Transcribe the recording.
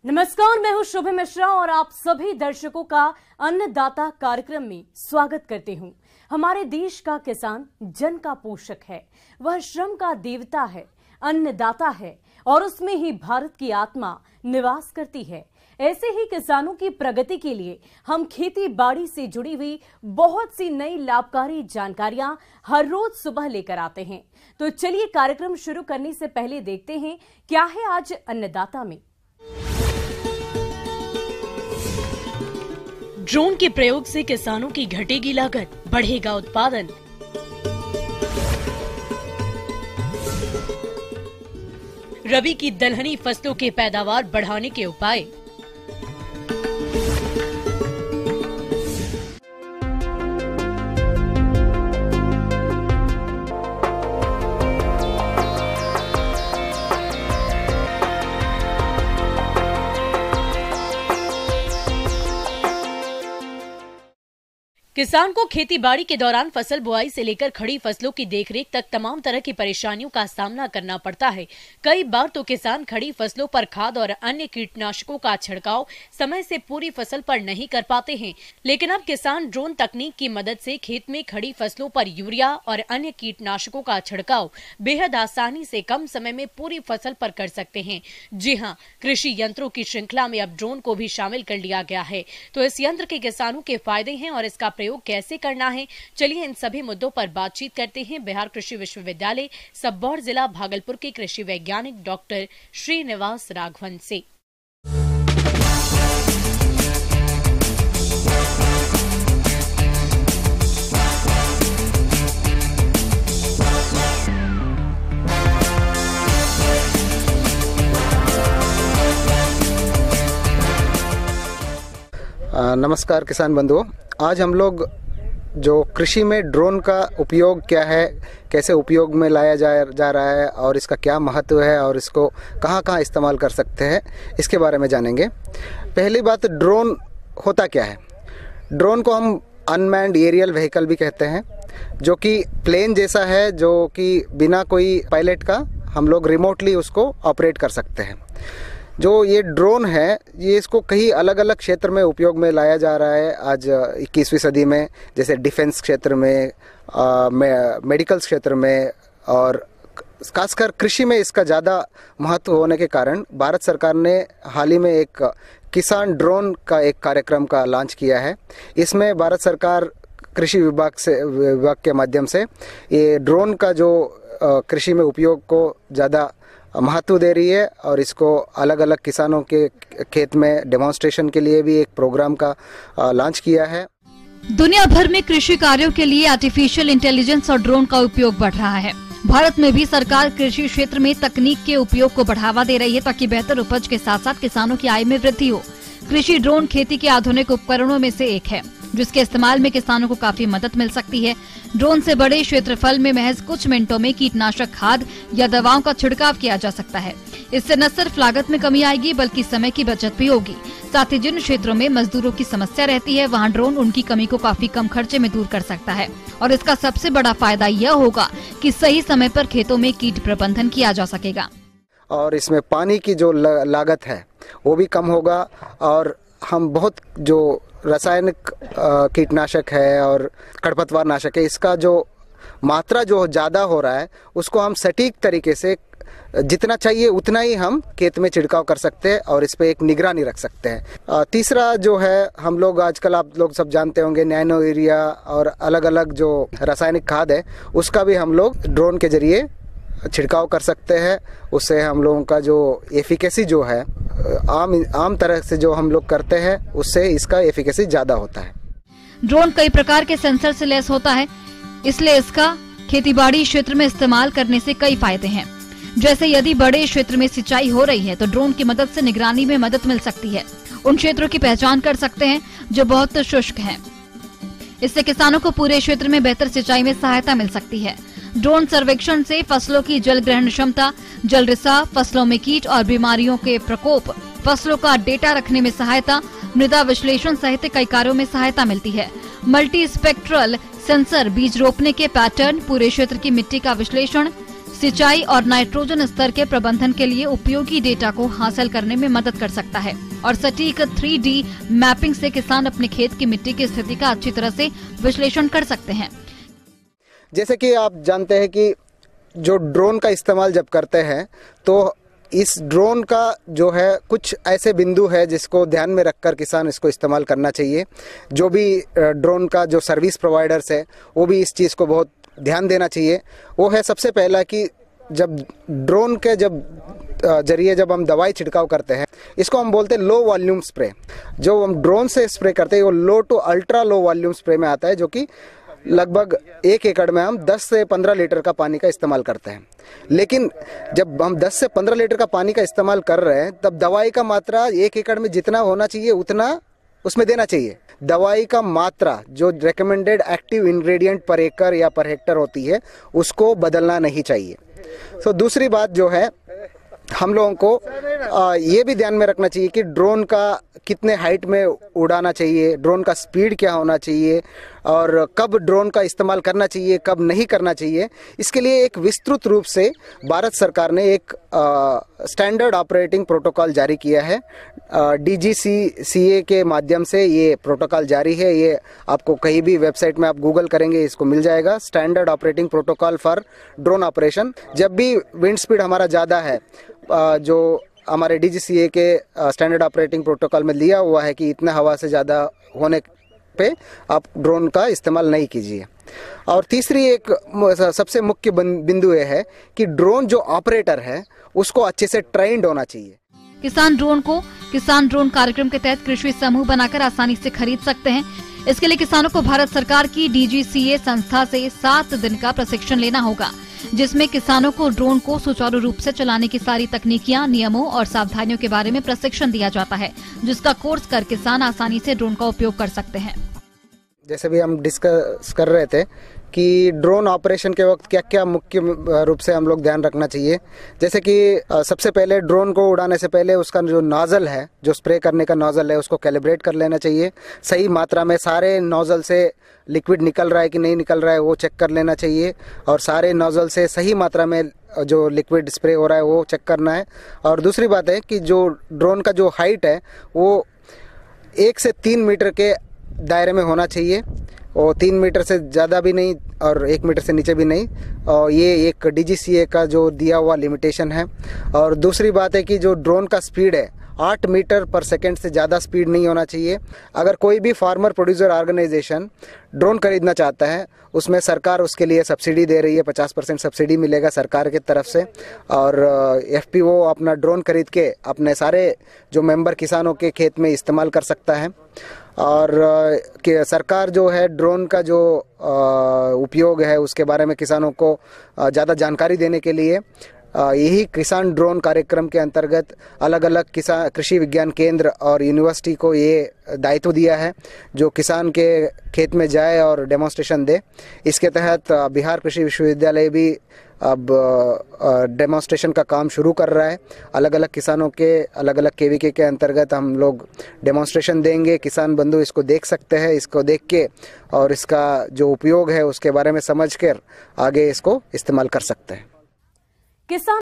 नमस्कार, मैं हूं शुभ मिश्रा और आप सभी दर्शकों का अन्नदाता कार्यक्रम में स्वागत करती हूं। हमारे देश का किसान जन का पोषक है, वह श्रम का देवता है, अन्नदाता है और उसमें ही भारत की आत्मा निवास करती है। ऐसे ही किसानों की प्रगति के लिए हम खेती बाड़ी से जुड़ी हुई बहुत सी नई लाभकारी जानकारियां हर रोज सुबह लेकर आते हैं। तो चलिए कार्यक्रम शुरू करने से पहले देखते हैं क्या है आज अन्नदाता में। ड्रोन के प्रयोग से किसानों की घटेगी लागत, बढ़ेगा उत्पादन। रबी की दलहनी फसलों के पैदावार बढ़ाने के उपाय। किसान को खेती बाड़ी के दौरान फसल बुआई से लेकर खड़ी फसलों की देखरेख तक तमाम तरह की परेशानियों का सामना करना पड़ता है। कई बार तो किसान खड़ी फसलों पर खाद और अन्य कीटनाशकों का छिड़काव समय से पूरी फसल पर नहीं कर पाते हैं, लेकिन अब किसान ड्रोन तकनीक की मदद से खेत में खड़ी फसलों पर यूरिया और अन्य कीटनाशकों का छिड़काव बेहद आसानी से कम समय में पूरी फसल पर कर सकते हैं। जी हाँ, कृषि यंत्रों की श्रृंखला में अब ड्रोन को भी शामिल कर लिया गया है। तो इस यंत्र के किसानों के फायदे हैं और इसका प्रयोग कैसे करना है, चलिए इन सभी मुद्दों पर बातचीत करते हैं बिहार कृषि विश्वविद्यालय सबौर जिला भागलपुर के कृषि वैज्ञानिक डॉक्टर श्रीनिवास राघवन से। नमस्कार किसान बंधुओं, आज हम लोग जो कृषि में ड्रोन का उपयोग क्या है, कैसे उपयोग में लाया जा रहा है और इसका क्या महत्व है और इसको कहाँ कहाँ इस्तेमाल कर सकते हैं, इसके बारे में जानेंगे। पहली बात, ड्रोन होता क्या है। ड्रोन को हम अनमैन्ड एरियल व्हीकल भी कहते हैं, जो कि प्लेन जैसा है, जो कि बिना कोई पायलट का हम लोग रिमोटली उसको ऑपरेट कर सकते हैं। जो ये ड्रोन है, ये इसको कई अलग अलग क्षेत्र में उपयोग में लाया जा रहा है आज 21वीं सदी में, जैसे डिफेंस क्षेत्र में, मेडिकल क्षेत्र में और खासकर कृषि में इसका ज़्यादा महत्व होने के कारण भारत सरकार ने हाल ही में एक किसान ड्रोन का एक कार्यक्रम का लॉन्च किया है। इसमें भारत सरकार कृषि विभाग के माध्यम से ये ड्रोन का जो कृषि में उपयोग को ज़्यादा महत्व दे रही है और इसको अलग अलग किसानों के खेत में डेमोन्स्ट्रेशन के लिए भी एक प्रोग्राम का लॉन्च किया है। दुनिया भर में कृषि कार्यों के लिए आर्टिफिशियल इंटेलिजेंस और ड्रोन का उपयोग बढ़ रहा है। भारत में भी सरकार कृषि क्षेत्र में तकनीक के उपयोग को बढ़ावा दे रही है ताकि बेहतर उपज के साथ साथ किसानों की आय में वृद्धि हो। कृषि ड्रोन खेती के आधुनिक उपकरणों में से एक है, जिसके इस्तेमाल में किसानों को काफी मदद मिल सकती है। ड्रोन से बड़े क्षेत्रफल में महज कुछ मिनटों में कीटनाशक खाद या दवाओं का छिड़काव किया जा सकता है। इससे न सिर्फ लागत में कमी आएगी बल्कि समय की बचत भी होगी। साथ ही जिन क्षेत्रों में मजदूरों की समस्या रहती है, वहां ड्रोन उनकी कमी को काफी कम खर्चे में दूर कर सकता है। और इसका सबसे बड़ा फायदा यह होगा कि सही समय पर खेतों में कीट प्रबंधन किया जा सकेगा और इसमें पानी की जो लागत है वो भी कम होगा और हम बहुत जो रासायनिक कीटनाशक है और खरपतवार नाशक है, इसका जो मात्रा जो ज़्यादा हो रहा है उसको हम सटीक तरीके से जितना चाहिए उतना ही हम खेत में छिड़काव कर सकते हैं और इस पे एक निगरानी रख सकते हैं। तीसरा जो है, हम लोग आजकल आप लोग सब जानते होंगे, नैनो यूरिया और अलग अलग जो रासायनिक खाद है उसका भी हम लोग ड्रोन के जरिए छिड़काव कर सकते हैं। उससे हम लोगों का जो एफिकेसी जो है आम तरह से जो हम लोग करते हैं उससे इसका एफिकेसी ज्यादा होता है। ड्रोन कई प्रकार के सेंसर से लैस होता है, इसलिए इसका खेतीबाड़ी क्षेत्र में इस्तेमाल करने से कई फायदे हैं। जैसे यदि बड़े क्षेत्र में सिंचाई हो रही है तो ड्रोन की मदद से निगरानी में मदद मिल सकती है। उन क्षेत्रों की पहचान कर सकते हैं जो बहुत शुष्क हैं। इससे किसानों को पूरे क्षेत्र में बेहतर सिंचाई में सहायता मिल सकती है। ड्रोन सर्वेक्षण से फसलों की जल ग्रहण क्षमता, जल रिसाव, फसलों में कीट और बीमारियों के प्रकोप, फसलों का डेटा रखने में सहायता, मृदा विश्लेषण सहित कई कार्यों में सहायता मिलती है। मल्टी स्पेक्ट्रल सेंसर बीज रोपने के पैटर्न, पूरे क्षेत्र की मिट्टी का विश्लेषण, सिंचाई और नाइट्रोजन स्तर के प्रबंधन के लिए उपयोगी डेटा को हासिल करने में मदद कर सकता है और सटीक 3D मैपिंग से किसान अपने खेत की मिट्टी की स्थिति का अच्छी तरह से विश्लेषण कर सकते हैं। जैसे कि आप जानते हैं कि जो ड्रोन का इस्तेमाल जब करते हैं तो इस ड्रोन का जो है कुछ ऐसे बिंदु है जिसको ध्यान में रखकर किसान इसको इस्तेमाल करना चाहिए। जो भी ड्रोन का जो सर्विस प्रोवाइडर्स है वो भी इस चीज़ को बहुत ध्यान देना चाहिए। वो है सबसे पहला कि जब ड्रोन के जरिए जब हम दवाई छिड़काव करते हैं, इसको हम बोलते हैं लो वॉल्यूम स्प्रे। जो हम ड्रोन से स्प्रे करते हैं वो low to ultra low volume spray में आता है, जो कि लगभग 1 एकड़ में हम 10 से 15 लीटर का पानी का इस्तेमाल करते हैं। लेकिन जब हम 10 से 15 लीटर का पानी का इस्तेमाल कर रहे हैं तब दवाई का मात्रा 1 एकड़ में जितना होना चाहिए उतना उसमें देना चाहिए। दवाई का मात्रा जो रेकमेंडेड एक्टिव इंग्रेडिएंट पर एकड़ या पर हेक्टर होती है उसको बदलना नहीं चाहिए। तो दूसरी बात जो है, हम लोगों को ये भी ध्यान में रखना चाहिए कि ड्रोन का कितने हाइट में उड़ाना चाहिए, ड्रोन का स्पीड क्या होना चाहिए और कब ड्रोन का इस्तेमाल करना चाहिए, कब नहीं करना चाहिए। इसके लिए एक विस्तृत रूप से भारत सरकार ने एक स्टैंडर्ड ऑपरेटिंग प्रोटोकॉल जारी किया है। DGCA के माध्यम से ये प्रोटोकॉल जारी है। ये आपको कहीं भी वेबसाइट में आप गूगल करेंगे इसको मिल जाएगा, standard operating protocol for drone operation. जब भी विंड स्पीड हमारा ज़्यादा है, जो हमारे DGCA के स्टैंडर्ड ऑपरेटिंग प्रोटोकॉल में लिया हुआ है कि इतना हवा से ज़्यादा होने पे आप ड्रोन का इस्तेमाल नहीं कीजिए। और तीसरी एक सबसे मुख्य बिंदु ये है कि ड्रोन जो ऑपरेटर है उसको अच्छे से ट्रेंड होना चाहिए। किसान ड्रोन कार्यक्रम के तहत कृषि समूह बनाकर आसानी से खरीद सकते हैं। इसके लिए किसानों को भारत सरकार की DGCA संस्था से 7 दिन का प्रशिक्षण लेना होगा, जिसमें किसानों को ड्रोन को सुचारू रूप से चलाने की सारी तकनीकियां, नियमों और सावधानियों के बारे में प्रशिक्षण दिया जाता है, जिसका कोर्स कर किसान आसानी से ड्रोन का उपयोग कर सकते हैं। जैसे भी हम डिस्कस कर रहे थे कि ड्रोन ऑपरेशन के वक्त क्या क्या मुख्य रूप से हम लोग ध्यान रखना चाहिए। जैसे कि सबसे पहले ड्रोन को उड़ाने से पहले उसका जो नोजल है, जो स्प्रे करने का नोजल है, उसको कैलिब्रेट कर लेना चाहिए। सही मात्रा में सारे नोजल से लिक्विड निकल रहा है कि नहीं निकल रहा है वो चेक कर लेना चाहिए और सारे नोजल से सही मात्रा में जो लिक्विड स्प्रे हो रहा है वो चेक करना है। और दूसरी बात है कि जो ड्रोन का जो हाइट है वो 1 से 3 मीटर के दायरे में होना चाहिए और 3 मीटर से ज़्यादा भी नहीं और 1 मीटर से नीचे भी नहीं। और ये एक DGCA का जो दिया हुआ लिमिटेशन है। और दूसरी बात है कि जो ड्रोन का स्पीड है 8 मीटर पर सेकंड से ज़्यादा स्पीड नहीं होना चाहिए। अगर कोई भी फार्मर प्रोड्यूसर ऑर्गेनाइजेशन ड्रोन खरीदना चाहता है उसमें सरकार उसके लिए सब्सिडी दे रही है, 50% सब्सिडी मिलेगा सरकार की तरफ से। और FPO अपना ड्रोन खरीद के अपने सारे जो मेंबर किसानों के खेत में इस्तेमाल कर सकता है। और कि सरकार जो है ड्रोन का जो उपयोग है उसके बारे में किसानों को ज़्यादा जानकारी देने के लिए यही किसान ड्रोन कार्यक्रम के अंतर्गत अलग अलग कृषि विज्ञान केंद्र और यूनिवर्सिटी को ये दायित्व दिया है जो किसान के खेत में जाए और डेमोन्स्ट्रेशन दे। इसके तहत बिहार कृषि विश्वविद्यालय भी अब डेमोन्स्ट्रेशन का काम शुरू कर रहा है। अलग अलग किसानों के अलग अलग KVK के अंतर्गत हम लोग डेमोन्स्ट्रेशन देंगे। किसान बंधु इसको देख सकते हैं, इसको देख के और इसका जो उपयोग है उसके बारे में समझ कर आगे इसको इस्तेमाल कर सकते हैं। किसान